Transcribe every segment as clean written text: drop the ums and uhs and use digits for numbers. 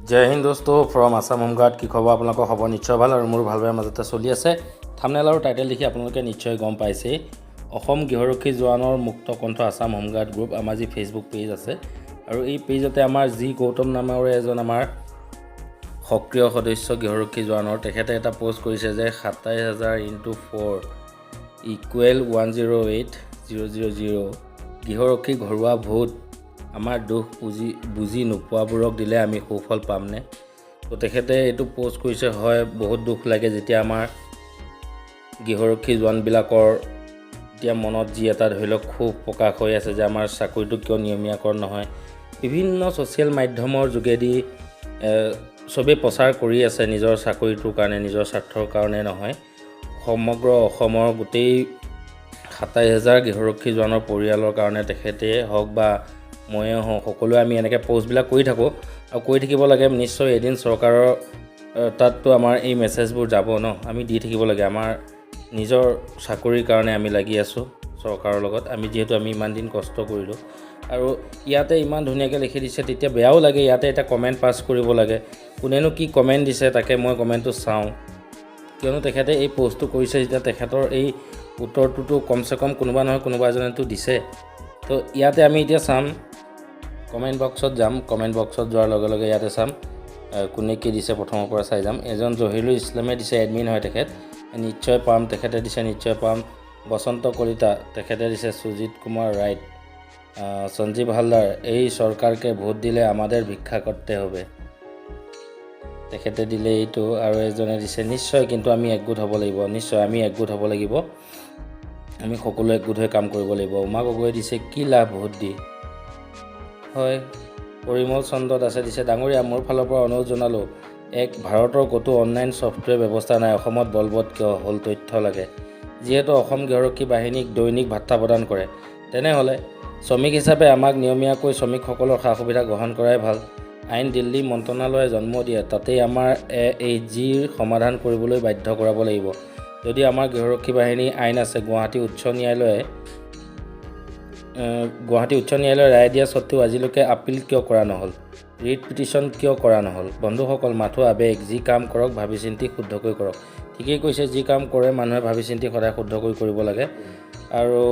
जय हिंद दोस्तों from Assam home guard की खबर आपलोक खबर निश्चय ভাল और मोर ভাল মাজতে চলি আছে থাম্বনেল और टाइटल देखि आपलोके निश्चय गम पाइছে অসম গৃহৰক্ষী জোৱানৰ মুক্ত কণ্ঠ আসাম হোমগাৰ্ড গ্ৰুপ আমাৰ যি ফেসবুক পেজ আছে আৰু এই পেজতে আমাৰ জি গৌতম নামৰ এজন আমাৰ সক্ৰিয় সদস্য গৃহৰক্ষী জোৱানৰ তেখেতে এটা পোষ্ট কৰিছে যে 27000 * 4 = 108000 গৃহৰক্ষী ঘৰুৱা ভোট আমাৰ দুখ বুজি নোপোৱাবোৰক দিলে আমি সুফল পামনে তো তেখেতে এটো পোষ্ট কৰিছে হয় বহুত দুখ লাগে যেতিয়া আমাৰ গৃহৰক্ষী জোৱানবিলাকৰ এতিয়া মনত যি এটা ধৰিলক খুব প্ৰকাশ হৈ আছে যে আমাৰ চাকৰিটো কিয় নিয়মীয়াকৰণ নহয় বিভিন্ন সোশ্যাল মাধ্যমৰ যোগেদি সবে প্ৰচাৰ কৰি আছে নিজৰ চাকৰিটোৰ কাৰণে নিজৰ স্বাৰ্থৰ কাৰণে নহয় সমগ্ৰ অসমৰ গোটেই 27000 গৃহৰক্ষী জোৱানৰ পৰিয়ালৰ কাৰণে তেখেতে হওক বা মই সকলো আমি এনেকৈ পোষ্টবিলাক কৰি থাকো আৰু কৰি থাকিব লাগে নিশ্চয় এদিন চৰকাৰৰ তাতটো আমাৰ এই মেছেজবোৰ যাব ন আমি দি থাকিব লাগে আমাৰ নিজৰ চাকৰিৰ কাৰণে আমি লাগি আছো চৰকাৰৰ লগত আমি যেহেতু আমি ইমান দিন কষ্ট কৰিলো আৰু ইয়াতে ইমান ধুনীয়াকৈ লিখি দিছে তেতিয়া বেয়াও লাগে ইয়াতে এটা কমেন্ট পাস কৰিব লাগে কোনেনো কি কমেন্ট দিছে তাকে মই কমেন্টটো চাওঁ কিয়নো তেখেতে এই পোষ্টটো কৰিছে যেতিয়া তেখেতৰ এই উত্তৰটো কমসে কম কোনোবা নহয় কোনোবা এজনেতো দিছে তো ইয়াতে আমি এতিয়া চাম কমেন্ট বক্সত যাম কমেন্ট বক্সত যোৱাৰ লগে লগে ইয়াতে চাম কোনে কি দিছে প্ৰথমৰ পৰা চাই যাম এজন জহিৰুল ইছলামে দিছে এডমিন হয় তেখেত নিশ্চয় পাম তেখেতে দিছে নিশ্চয় পাম বসন্ত কলিতা তেখেতে দিছে সুজিত কুমাৰ ৰাইট সঞ্জীৱ হালদাৰ এই সৰকাৰকে ভোট দিলে আমাদেৰ ভিক্ষা কৰতে হবে তেখেতে দিলে এইটো আৰু এজনে দিছে নিশ্চয় কিন্তু আমি একগোট হ'ব লাগিব নিশ্চয় আমি একগোট হ'ব লাগিব আমি সকলো একগোট হৈ কাম কৰিব লাগিব উমা গগৈ দিছে কি লাভ ভোট দি হয় পৰিমল চন্দ্ৰ দাসে দিছে ডাঙৰীয়া মোৰ ফালৰ পৰা অনুৰোধ জনালো এক ভাৰতৰ কতো অনলাইন সফটওয়্যাৰ ব্যৱস্থা নাই অসমত বলবৎ কিয় হল তথ্য লাগে যেহেতু অসম গৃহৰক্ষী বাহিনীক দৈনিক ভাত্তা প্ৰদান কৰে তেনেহলে শ্ৰমিক হিচাপে আমাক নিয়মীয়াকৈ শ্ৰমিকসকলৰ সা সুবিধা গ্ৰহণ কৰাই ভাল আইন দিল্লী মন্ত্ৰণালয়ে জন্ম দিয়ে তাতে আমাৰ এই জিৰ সমাধান কৰিবলৈ বাধ্য কৰাব লাগিব যদি আমাৰ গৃহৰক্ষী বাহিনী আইন আছে গুৱাহাটী উচ্চ ন্যায়ালয়ে ৰায় দিয়া সত্ত্বেও আজিলৈকে আপিল কিয় কৰা নহল ৰিট পিটিশন কিয় কৰা নহল বন্ধুসকল মাথো আবেগ যি কাম কৰক ভাবি চিন্তি শুদ্ধকৈ কৰক ঠিকই কৈছে যি কাম কৰে মানুহে ভাবি চিন্তি সদায় শুদ্ধকৈ কৰিব লাগে আৰু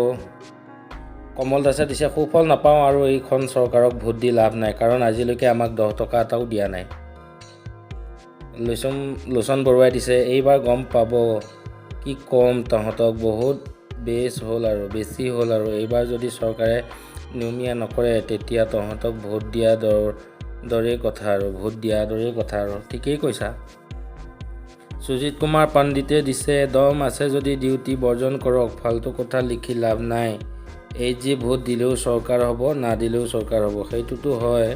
কমল দাসে দিছে সুফল নাপাওঁ আৰু এইখন চৰকাৰক ভোট দি লাভ নাই কাৰণ আজিলৈকে আমাক 10 টকা এটাও দিয়া নাই লোচন বৰুৱাই দিছে এইবাৰ গম পাব কি কম তহঁতক বহুত বেছি হ'ল আৰু এইবাৰ যদি চৰকাৰে নিয়মীয়া নকৰে তেতিয়া তহঁতক ভোট দিয়া দৰে কথা আৰু ঠিকই কৈছা সুজিত কুমাৰ পণ্ডিতে দিছে দম আছে যদি ডিউটি বৰ্জন কৰক ফালতু কথা লিখি লাভ নাই এই যে ভোট দিলেও চৰকাৰ হ'ব না দিলেও চৰকাৰ হ'ব সেইটোতো হয়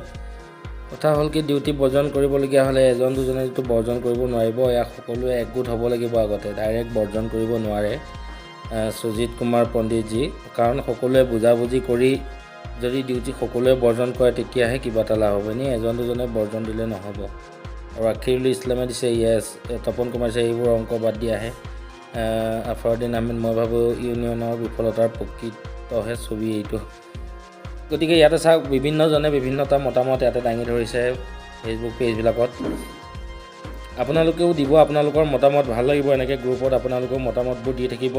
কথা হ'ল কি ডিউটি বৰ্জন কৰিবলগীয়া হ'লে এজন দুজনে তো বৰ্জন কৰিব নোৱাৰিব এয়া সকলোৱে একগোট হ'ব লাগিব আগতে ডাইৰেক্ট বৰ্জন কৰিব নোৱাৰে সুজিত কুমাৰ পণ্ডিতজি কাৰণ সকলোৱে বুজাবুজি কৰি যদি ডিউটি সকলোৱে বৰ্জন কৰে তেতিয়াহে কিবা এটা লাভ হ'ব নি এজন দুজনে বৰ্জন দিলে নহ'ব আৰু আখিৰুল ইছলামে দিছে ইয়েছ তপন কুমাৰ দিছে এইবোৰ অংক বাদ দিয়াহে আফৰদিন আহমেদ মই ভাবোঁ ইউনিয়নৰ বিফলতাৰ প্ৰকৃতহে ছবি এইটো গতিকে ইয়াতে চাওক বিভিন্নজনে বিভিন্নটা মতামত ইয়াতে দাঙি ধৰিছে ফেচবুক পেজবিলাকত আপোনালোকেও দিব আপোনালোকৰ মতামত ভাল লাগিব এনেকৈ গ্ৰুপত আপোনালোকৰ মতামতবোৰ দি থাকিব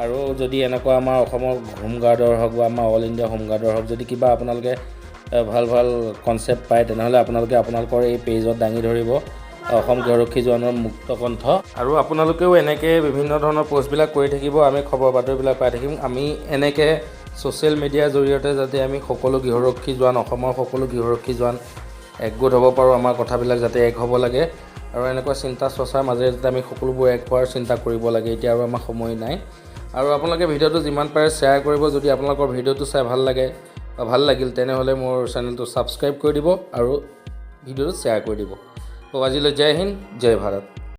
আৰু যদি এনেকুৱা আমাৰ অসমৰ হোমগাৰ্ডৰ হওক বা আমাৰ অল ইণ্ডিয়া হোমগাৰ্ডৰ হওক যদি কিবা আপোনালোকে ভাল কনচেপ্ট পায় তেনেহ'লে আপোনালোকে আপোনালোকৰ এই পেজত দাঙি ধৰিব অসম গৃহৰক্ষী জোৱানৰ মুক্ত কণ্ঠ আৰু আপোনালোকেও এনেকৈ বিভিন্ন ধৰণৰ পোষ্টবিলাক কৰি থাকিব আমি খবৰ বাতৰিবিলাক পাই থাকিম আমি এনেকৈ ছ'চিয়েল মিডিয়াৰ জৰিয়তে যাতে আমি সকলো গৃহৰক্ষী জোৱান অসমৰ সকলো গৃহৰক্ষী জোৱান একগোট হ'ব পাৰোঁ আমাৰ কথাবিলাক যাতে এক হ'ব লাগে আৰু এনেকুৱা চিন্তা চৰ্চাৰ মাজেৰে যাতে আমি সকলোবোৰ এক হোৱাৰ চিন্তা কৰিব লাগে এতিয়া আৰু আমাৰ সময় নাই আৰু আপোনালোকে ভিডিঅ'টো যিমান পাৰে শ্বেয়াৰ কৰিব যদি আপোনালোকৰ ভিডিঅ'টো চাই ভাল লাগে বা ভাল লাগিল তেনেহ'লে মোৰ চেনেলটো ছাবস্ক্ৰাইব কৰি দিব আৰু ভিডিঅ'টো শ্বেয়াৰ কৰি দিব তো আজিলৈ জয় হিন্দ জয় ভাৰত